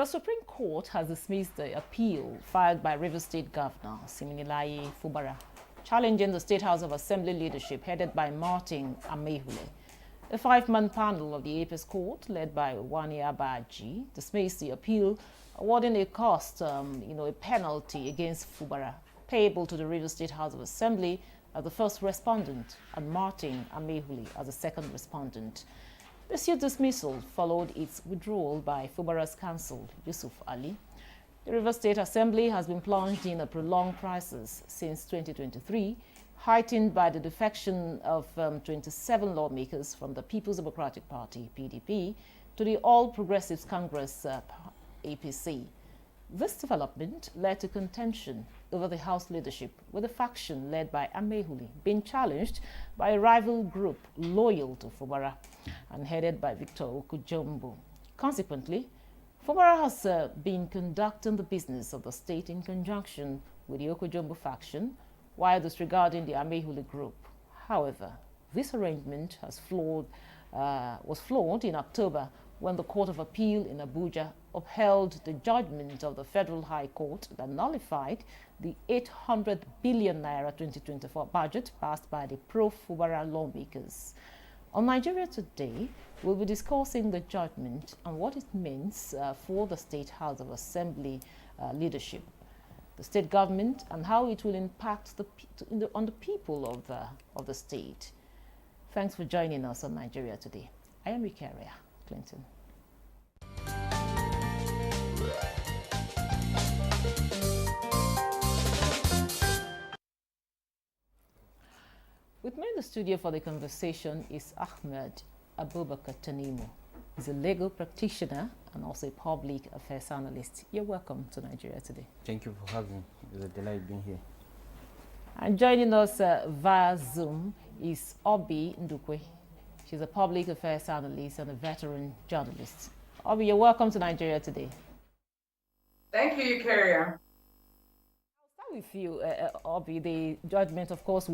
The Supreme Court has dismissed the appeal filed by Rivers State Governor Siminalayi Fubara, challenging the State House of Assembly leadership headed by Martin Amehule. A five-man panel of the Apex Court, led by Wani Abaji, dismissed the appeal, awarding a a penalty against Fubara, payable to the Rivers State House of Assembly as the first respondent and Martin Amehule as the second respondent. The suit dismissal followed its withdrawal by Fubara's counsel, Yusuf Ali. The Rivers State Assembly has been plunged in a prolonged crisis since 2023, heightened by the defection of 27 lawmakers from the People's Democratic Party, PDP, to the All Progressives Congress, APC. This development led to contention over the House leadership, with the faction led by Amehule being challenged by a rival group loyal to Fubara and headed by Victor Okujombo. Consequently, Fubara has been conducting the business of the state in conjunction with the Okujombo faction while disregarding the Amehule group. However, this arrangement was flawed in October when the Court of Appeal in Abuja upheld the judgment of the Federal High Court that nullified the 800 billion naira 2024 budget passed by the pro-Fubara lawmakers. On Nigeria Today, we'll be discussing the judgment and what it means for the State House of Assembly leadership, the state government, and how it will impact on the people of the state. Thanks for joining us on Nigeria Today. I am Victoria Clinton. With me in the studio for the conversation is Ahmed Abubakar Tanimu. He's a legal practitioner and also a public affairs analyst. You're welcome to Nigeria Today. Thank you for having me. It's a delight being here. And joining us via Zoom is Obi Ndukwe. She's a public affairs analyst and a veteran journalist. Obi, you're welcome to Nigeria Today. Thank you, Eukaria. With you, Obi, the judgment, of course,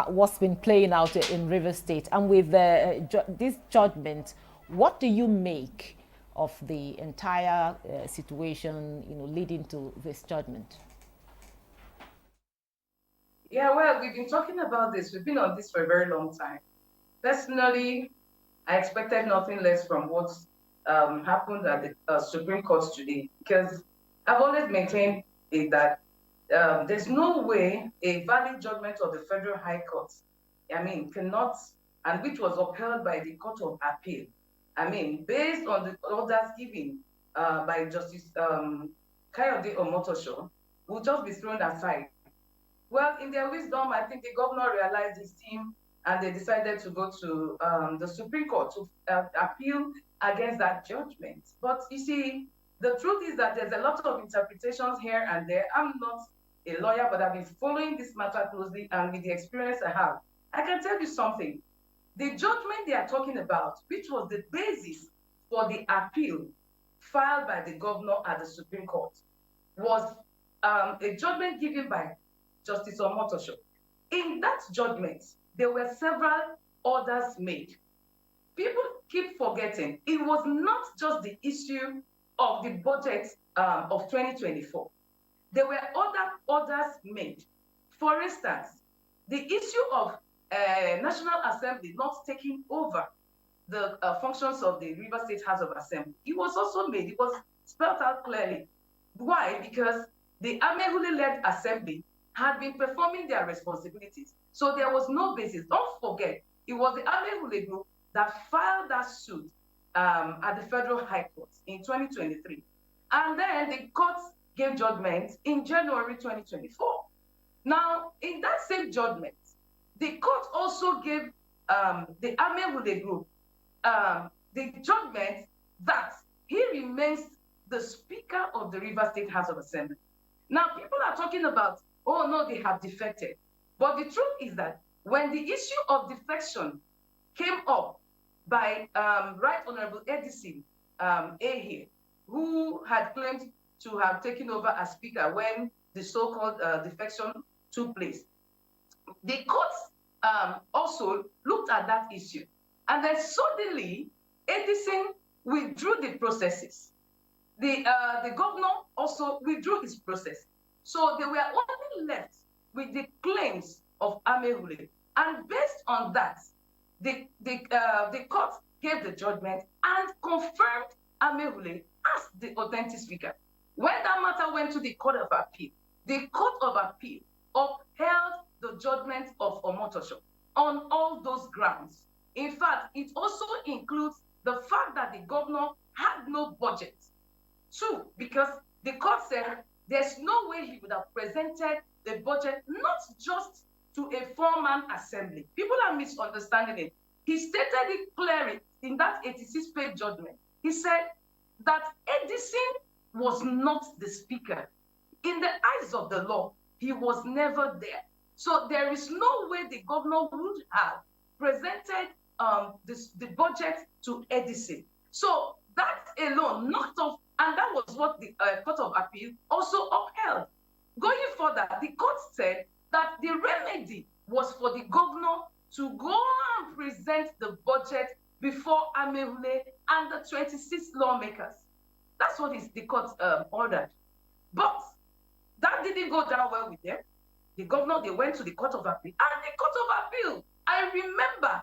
what's been playing out in Rivers State. And with this judgment, what do you make of the entire situation, leading to this judgment? Yeah, well, we've been talking about this. We've been on this for a very long time. Personally, I expected nothing less from what happened at the Supreme Court today, because I've always maintained that there's no way a valid judgment of the Federal High Court, cannot, and which was upheld by the Court of Appeal, based on the orders given by Justice Kayode Omotosho, will just be thrown aside. Well, in their wisdom, I think the governor realized his team and they decided to go to the Supreme Court to appeal against that judgment. But you see, the truth is that there's a lot of interpretations here and there. I'm not a lawyer, but I've been following this matter closely, and with the experience I have, I can tell you something. The judgment they are talking about, which was the basis for the appeal filed by the governor at the Supreme Court, was a judgment given by Justice Omotosho. In that judgment, there were several orders made. People keep forgetting, it was not just the issue of the budget of 2024. There were other orders made. For instance, the issue of National Assembly not taking over the functions of the Rivers State House of Assembly. It was also made, it was spelled out clearly. Why? Because the Amehule-led Assembly had been performing their responsibilities. So there was no basis. Don't forget, it was the Amehule group that filed that suit at the Federal High Court in 2023. And then the court gave judgment in January 2024. Now, in that same judgment, the court also gave the Amehule group the judgment that he remains the Speaker of the Rivers State House of Assembly. Now, people are talking about, oh no, they have defected. But the truth is that when the issue of defection came up by Right Honorable Edison Ahir, who had claimed to have taken over as Speaker when the so-called defection took place, the courts also looked at that issue. And then suddenly, Edison withdrew the processes. The governor also withdrew his process. So they were only left with the claims of Amehule. And based on that, the court gave the judgment and confirmed Amehule as the authentic speaker. When that matter went to the Court of Appeal, the Court of Appeal upheld the judgment of Omotosho on all those grounds. In fact, it also includes the fact that the governor had no budget. True, because the court said there's no way he would have presented the budget, not just to a four-man assembly. People are misunderstanding it. He stated it clearly in that 86-page judgment. He said that Edison was not the speaker. In the eyes of the law, he was never there. So there is no way the governor would have presented the budget to Edison. So that alone knocked off, and that was what the Court of Appeal also upheld. Going further, the court said that the remedy was for the governor to go and present the budget before Amehule and the 26 lawmakers. That's what the court ordered. But that didn't go down well with them. The governor, they went to the Court of Appeal. And the Court of Appeal, I remember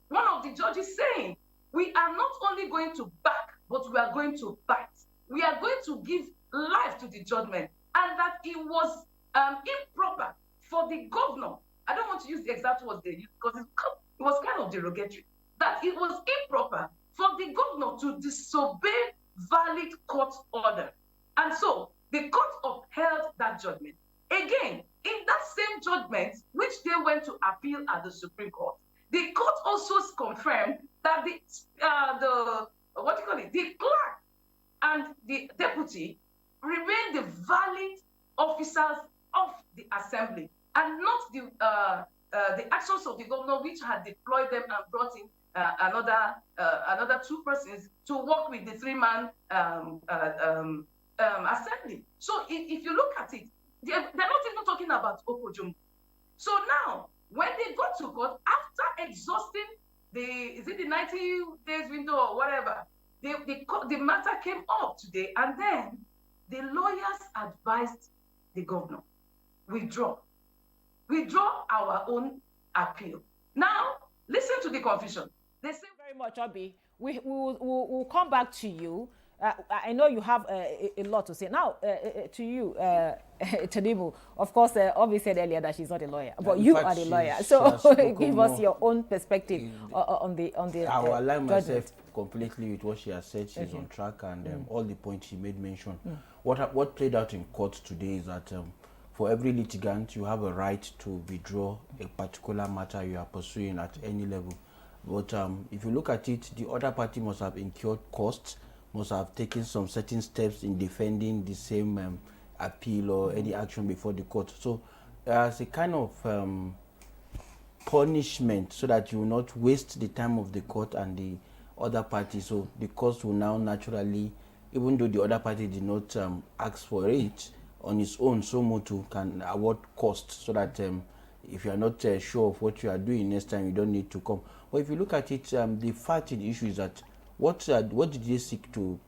one of the judges saying, we are not only going to back, but we are going to fight. We are going to give life to the judgment. And that it was improper for the governor, I don't want to use the exact words they used because it was kind of derogatory, that it was improper for the governor to disobey valid court order. And so the court upheld that judgment. Again, in that same judgment, which they went to appeal at the Supreme Court, the court also confirmed that the clerk and the deputy remain the valid officers of the assembly, and not the actions of the governor, which had deployed them and brought in another two persons to work with the three-man assembly. So if you look at it, they're not even talking about Okojum. So now, when they got to court, after exhausting the 90 days window or whatever, the matter came up today, and then the lawyers advised the governor, withdraw our own appeal. Now, listen to the confusion. They say very much, Obi. We'll come back to you. I know you have a lot to say. Now, to you, Tanimu, of course, Obi said earlier that she's not a lawyer, but you are the lawyer. So give us your own perspective on the I will align myself completely with what she has said. She's on track, and all the points she made mention. What played out in court today is that for every litigant, you have a right to withdraw a particular matter you are pursuing at any level. But if you look at it, the other party must have incurred costs, must have taken some certain steps in defending the same appeal or any action before the court. So as a kind of punishment, so that you will not waste the time of the court and the other party. So the court will now naturally, even though the other party did not ask for it, on its own, Somoto can award costs, so that if you are not sure of what you are doing next time, you don't need to come. But if you look at it, the fact in the issue is that what did they seek to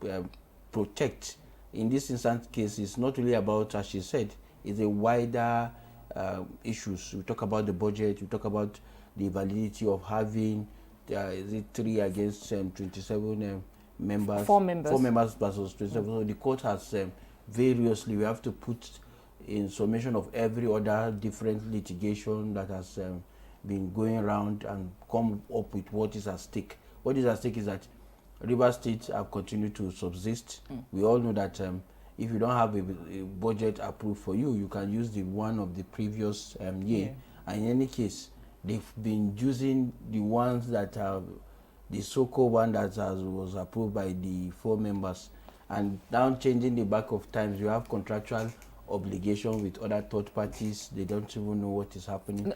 protect in this instance case is not really about, as she said, it's a wider issues. We talk about the budget, we talk about the validity of having is it 3 against 27 members? 4 members. 4 members versus 27. So the court has variously, we have to put in summation of every other different litigation that has been going around and come up with what is at stake. What is at stake is that Rivers State have continued to subsist. We all know that if you don't have a budget approved for you, you can use the one of the previous year. And in any case, they've been using the ones that are the so-called one that was approved by the 4 members. And now changing the back of times, you have contractual obligation with other third parties. They don't even know what is happening.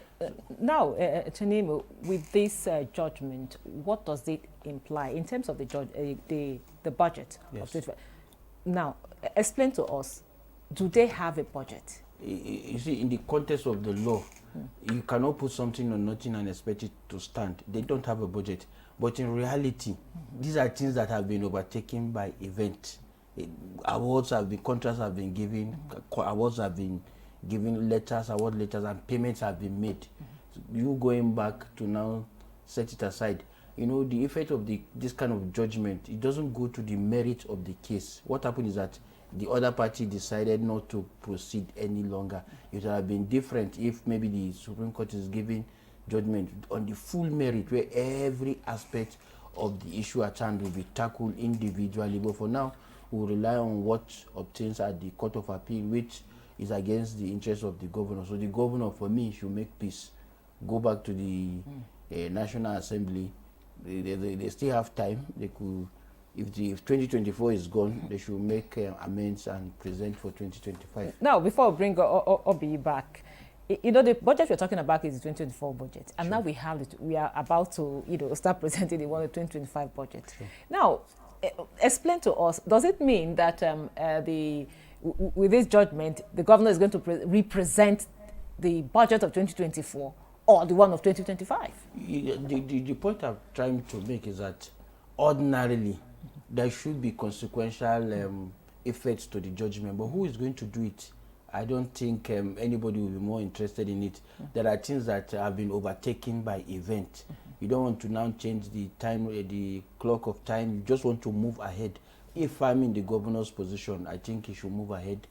Now, Tanimu, with this judgment, what does it imply in terms of the budget? Yes. Now, explain to us, do they have a budget? You see, in the context of the law, You cannot put something on nothing and expect it to stand. They don't have a budget. But in reality, these are things that have been overtaken by events. Awards have been, contracts have been given, awards have been given, award letters, and payments have been made. So you going back to now set it aside. You know, the effect of this kind of judgment, it doesn't go to the merit of the case. What happened is that the other party decided not to proceed any longer. It would have been different if maybe the Supreme Court is giving judgment on the full merit, where every aspect of the issue at hand will be tackled individually. But for now, we will rely on what obtains at the Court of Appeal, which is against the interests of the governor. So the governor, for me, should make peace. Go back to the National Assembly. They still have time. They could, if 2024 is gone, they should make amends and present for 2025. Now, before we bring Obi back, you know, the budget we're talking about is the 2024 budget, and now we have it. We are about to, you know, start presenting the 2025 budget. Sure. Now, explain to us, does it mean that with this judgment, the governor is going to represent the budget of 2024 or the one of 2025? The point I'm trying to make is that ordinarily there should be consequential effects to the judgment, but who is going to do it? I don't think anybody will be more interested in it. There are things that have been overtaken by event. You don't want to now change the time, the clock of time. You just want to move ahead. If I'm in the governor's position, I think he should move ahead.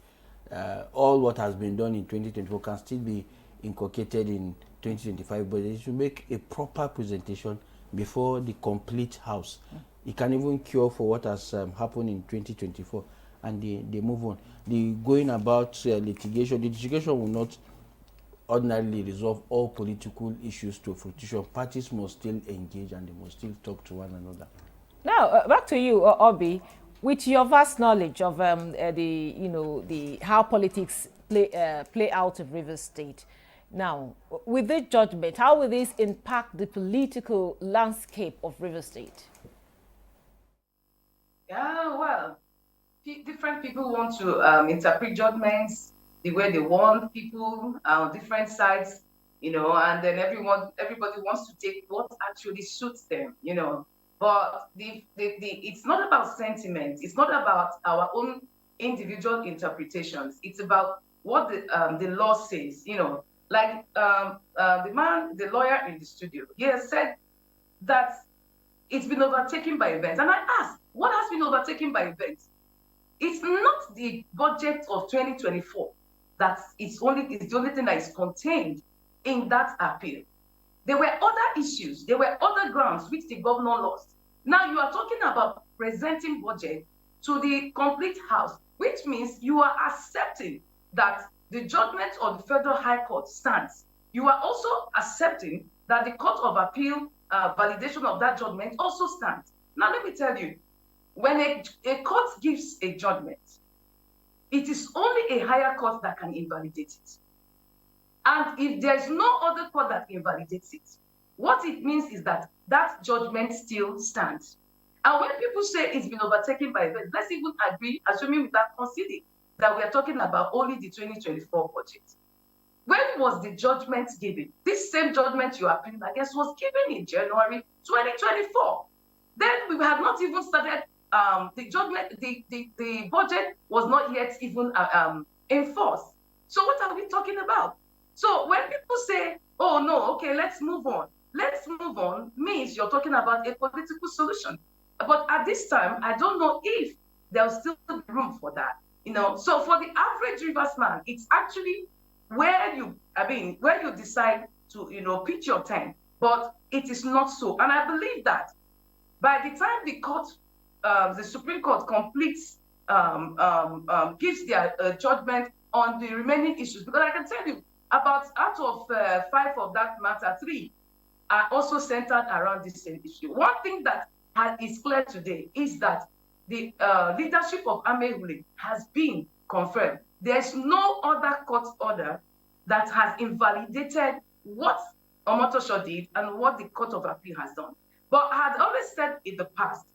All what has been done in 2024 can still be inculcated in 2025, but he should make a proper presentation before the complete house. He can even cure for what has happened in 2024, and they move on. The going about the litigation will not ordinarily resolve all political issues to fruition. Parties must still engage and they must still talk to one another. Now, back to you, Obi. With your vast knowledge of how politics play out in Rivers State, now with this judgment, how will this impact the political landscape of Rivers State? Yeah, well, different people want to interpret judgments the way they want. People on different sides, and then everybody wants to take what actually suits them, But it's not about sentiment. It's not about our own individual interpretations. It's about what the law says. Like the lawyer in the studio, he has said that it's been overtaken by events. And I asked, what has been overtaken by events? It's not the budget of 2024 it's the only thing that is contained in that appeal. There were other issues. There were other grounds which the governor lost. Now you are talking about presenting budget to the complete house, which means you are accepting that the judgment of the Federal High Court stands. You are also accepting that the Court of Appeal validation of that judgment also stands. Now let me tell you, when a court gives a judgment, it is only a higher court that can invalidate it. And if there's no other court that invalidates it, what it means is that that judgment still stands. And when people say it's been overtaken by events, let's even agree, assuming without conceding, that we are talking about only the 2024 budget. When was the judgment given? This same judgment you are appealing against was given in January 2024. Then we had not even started the judgment, the budget was not yet even enforced. So what are we talking about? So when people say, oh no, okay, let's move on. Let's move on means you're talking about a political solution. But at this time, I don't know if there's still room for that. So for the average Rivers man, it's actually where you decide to, pitch your tent. But it is not so. And I believe that by the time the Supreme Court completes, gives their judgment on the remaining issues, because I can tell you, out of 5 of that matter, 3 are also centered around this same issue. One thing that is clear today is that the leadership of Amehule has been confirmed. There's no other court order that has invalidated what Omotosho did and what the Court of Appeal has done. But I had always said in the past,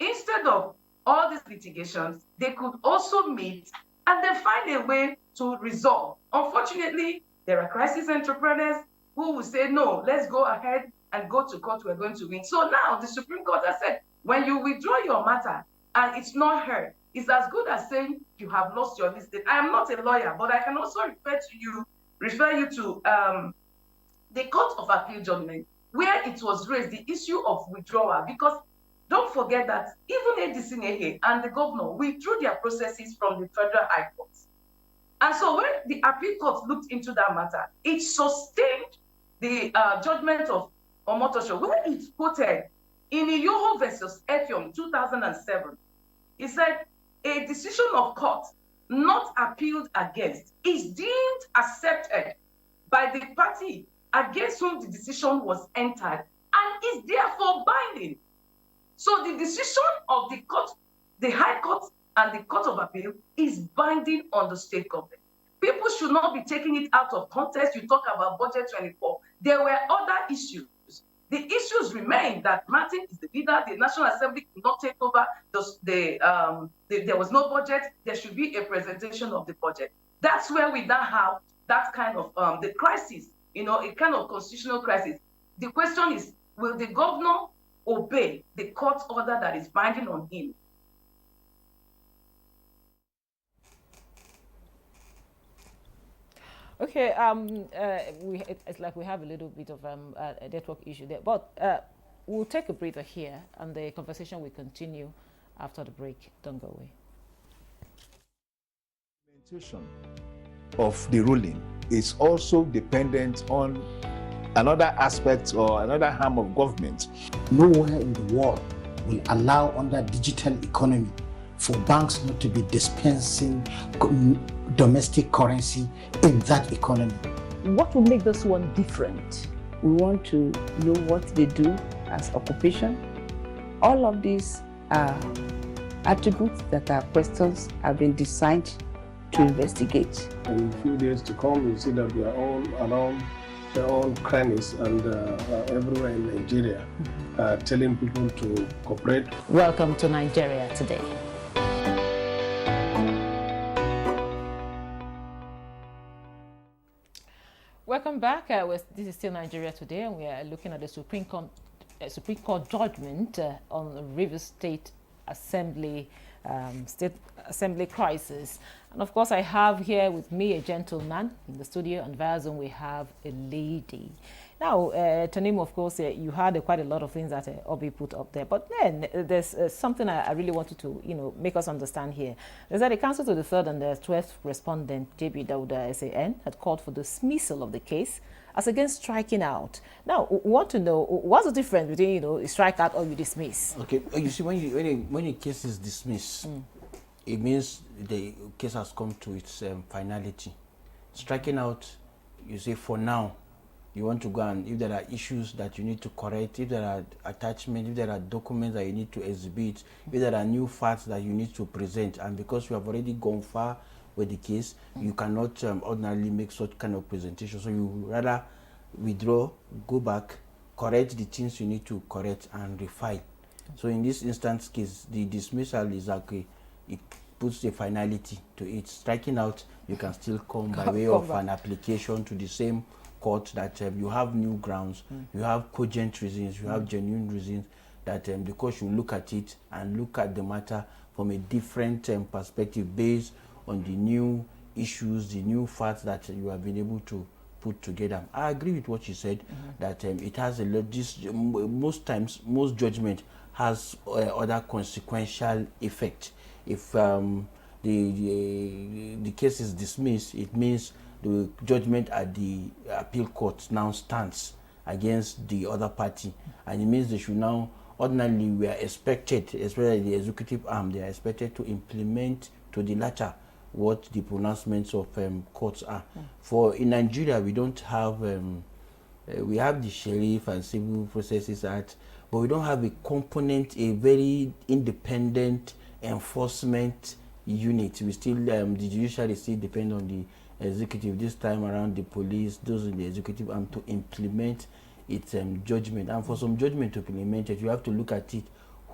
instead of all these litigations, they could also meet and then find a way to resolve. Unfortunately, There are crisis entrepreneurs who will say, no, let's go ahead and go to court, we're going to win. So now the Supreme Court has said, when you withdraw your matter and it's not heard, it's as good as saying you have lost your listing. I am not a lawyer, but I can also refer you to the Court of Appeal judgment, where it was raised the issue of withdrawal, because don't forget that even ADC and the governor withdrew their processes from the Federal High Court. And so when the appeal court looked into that matter, it sustained the judgment of Omotosho, where it quoted in Iyoho versus Effiong 2007. It said, a decision of court not appealed against is deemed accepted by the party against whom the decision was entered and is therefore binding. So the decision of the court, the High Court and the Court of Appeal, is binding on the state government. People should not be taking it out of context. You talk about Budget 24. There were other issues. The issues remain that Martin is the leader. The National Assembly could not take over. There was no budget. There should be a presentation of the budget. That's where we now have that kind of the crisis, a kind of constitutional crisis. The question is, will the governor obey the court order that is binding on him? Okay, it's like we have a little bit of a network issue there, but we'll take a breather here, and the conversation will continue after the break. Don't go away. Implementation of the ruling is also dependent on another aspect or another arm of government. Nowhere in the world will allow, under digital economy, for banks not to be dispensing domestic currency in that economy. What will make this one different? We want to know what they do as occupation. All of these are attributes that are questions have been designed to investigate. In a few days to come, you see that we are all around their own crannies and everywhere in Nigeria, telling people to cooperate. Welcome to Nigeria Today. Welcome back. This is still Nigeria Today, and we are looking at the Supreme Court judgment on the Rivers State Assembly crisis. And of course, I have here with me a gentleman in the studio, and via Zoom we have a lady. Now, Tanim, of course, you had quite a lot of things that Obi put up there, but then there's something I really wanted to, make us understand here. There's that the counsel to the third and the 12th respondent, J.B. Dauda SAN, had called for dismissal of the case as against striking out. Now, we want to know, what's the difference between, you strike out or you dismiss? Okay, you see, when a case is dismissed, it means the case has come to its finality. Striking out, you say, for now, you want to go, and if there are issues that you need to correct, if there are attachments, if there are documents that you need to exhibit, if there are new facts that you need to present, and because you have already gone far with the case, you cannot ordinarily make such kind of presentation. So you rather withdraw, go back, correct the things you need to correct, and refile. So in this instance case, the dismissal is like it puts a finality to it. Striking out, you can still come by way of an application to the same court that you have new grounds, you have cogent reasons, you have genuine reasons that the court should look at it and look at the matter from a different perspective based on the new issues, the new facts that you have been able to put together. I agree with what you said, that it has a lot, most times, most judgment has other consequential effect. If the case is dismissed, it means the judgment at the appeal court now stands against the other party, and it means they should now, ordinarily we are expected, especially the executive arm, they are expected to implement to the latter what the pronouncements of courts are. For in Nigeria, we don't have, we have the Sheriff and Civil Processes Act, but we don't have a component, a very independent enforcement unit. We still, the judiciary still depend on the executive, this time around the police, those in the executive arm, to implement its judgment. And for some judgment to implement it, you have to look at it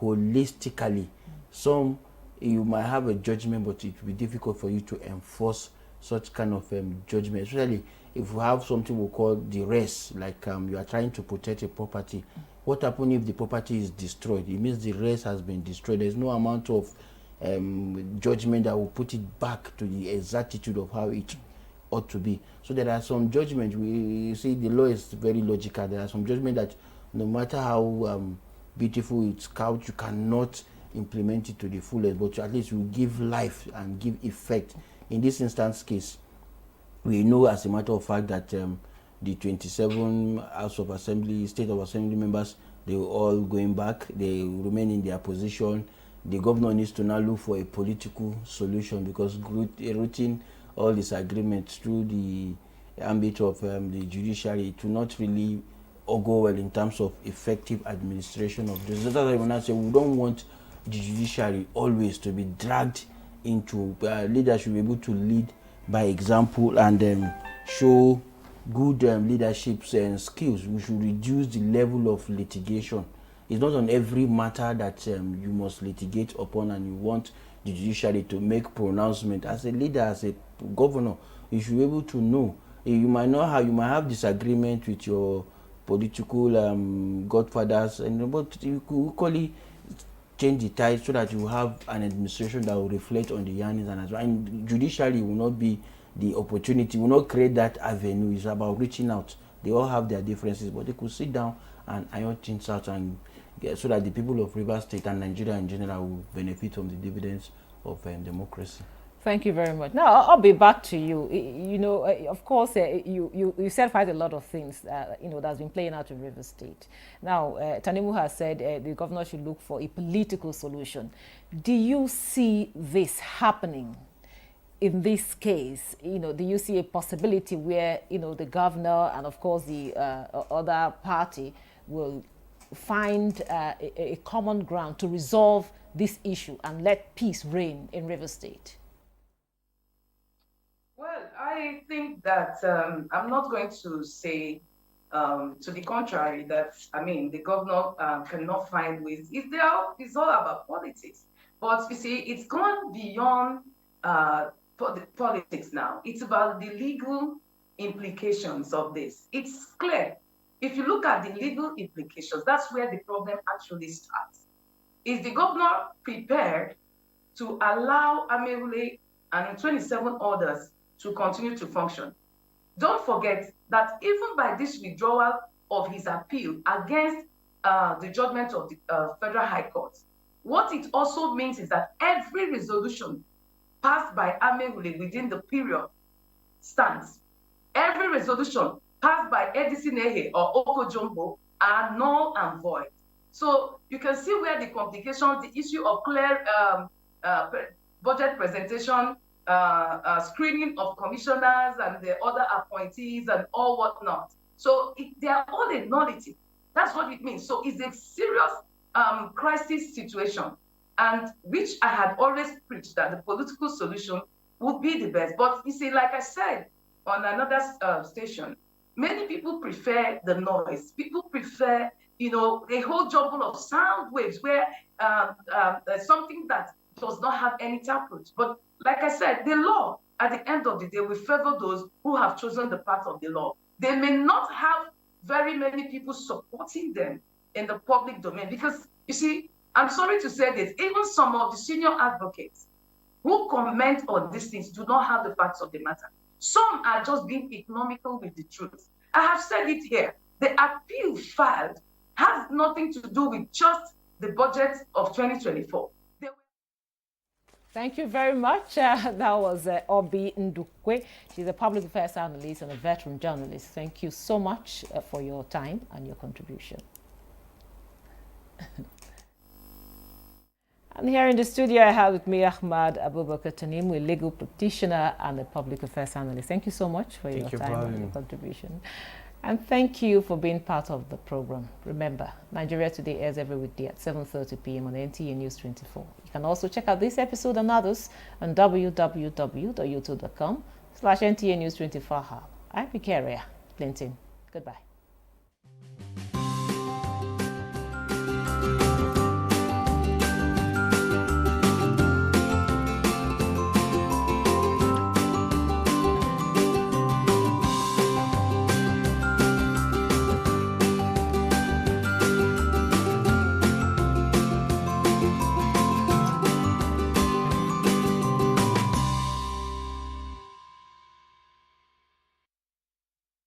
holistically. Some, you might have a judgment, but it will be difficult for you to enforce such kind of judgment, especially if we have something we call the res, like you are trying to protect a property. What happens if the property is destroyed? It means the res has been destroyed. There's no amount of judgment that will put it back to the exactitude of how it ought to be. So there are some judgments, we see the law is very logical. There are some judgment that no matter how beautiful it's couched, you cannot implement it to the fullest, but at least you give life and give effect. In this instance case, we know as a matter of fact that the 27 House of Assembly, State of Assembly members, they were all going back. They remain in their position. The governor needs to now look for a political solution, because routing all disagreements through the ambit of the judiciary to not really go well in terms of effective administration of this. That's why when I say we don't want the judiciary always to be dragged into, leaders should be able to lead by example and show good leadership and skills. We should reduce the level of litigation. It's not on every matter that you must litigate upon, and you want the judiciary to make pronouncement. As a leader, as a governor, you should be able to know. You might have disagreement with your political godfathers, but you could equally change the tide so that you have an administration that will reflect on the yearnings and as well. And judiciary will not be the opportunity, will not create that avenue. It's about reaching out. They all have their differences, but they could sit down and iron things out and so that the people of Rivers State and Nigeria in general will benefit from the dividends of democracy. Thank you very much. Now, I'll be back to you. You know, of course, you said quite a lot of things, you know, that's been playing out in Rivers State. Now, Tanimu has said the governor should look for a political solution. Do you see this happening in this case? You know, do you see a possibility where, you know, the governor and, of course, the other party will find a common ground to resolve this issue and let peace reign in Rivers State? Well, I think that I'm not going to say to the contrary that, I mean, the governor cannot find ways. It's all about politics. But you see, it's gone beyond politics now. It's about the legal implications of this. It's clear. If you look at the legal implications, that's where the problem actually starts. Is the governor prepared to allow Amehule and 27 others to continue to function? Don't forget that even by this withdrawal of his appeal against the judgment of the Federal High Court, what it also means is that every resolution passed by Amehule within the period stands. Every resolution passed by Edison Ehe or Oko Jumbo are null and void. So you can see where the complications, the issue of clear budget presentation, screening of commissioners and the other appointees and all whatnot. So they are all a nullity. That's what it means. So it's a serious crisis situation, and which I had always preached that the political solution would be the best. But you see, like I said on another station, many people prefer the noise. People prefer, you know, a whole jumble of sound waves where something that does not have any taproot. But like I said, the law, at the end of the day, will favor those who have chosen the path of the law. They may not have very many people supporting them in the public domain because, you see, I'm sorry to say this, even some of the senior advocates who comment on these things do not have the facts of the matter. Some are just being economical with the truth. I have said it here. The appeal filed has nothing to do with just the budget of 2024. Thank you very much. That was Obi Ndukwe. She's a public affairs analyst and a veteran journalist. Thank you so much for your time and your contribution. And here in the studio, I have with me Ahmad Abubakar Tanimu, a legal practitioner and a public affairs analyst. Thank you so much for your time and your contribution. And thank you for being part of the program. Remember, Nigeria Today airs every weekday at 7:30 p.m. on NTA News 24. You can also check out this episode and others on www.youtube.com/NTA News 24 Hub. I'm Victoria Clinton. Goodbye.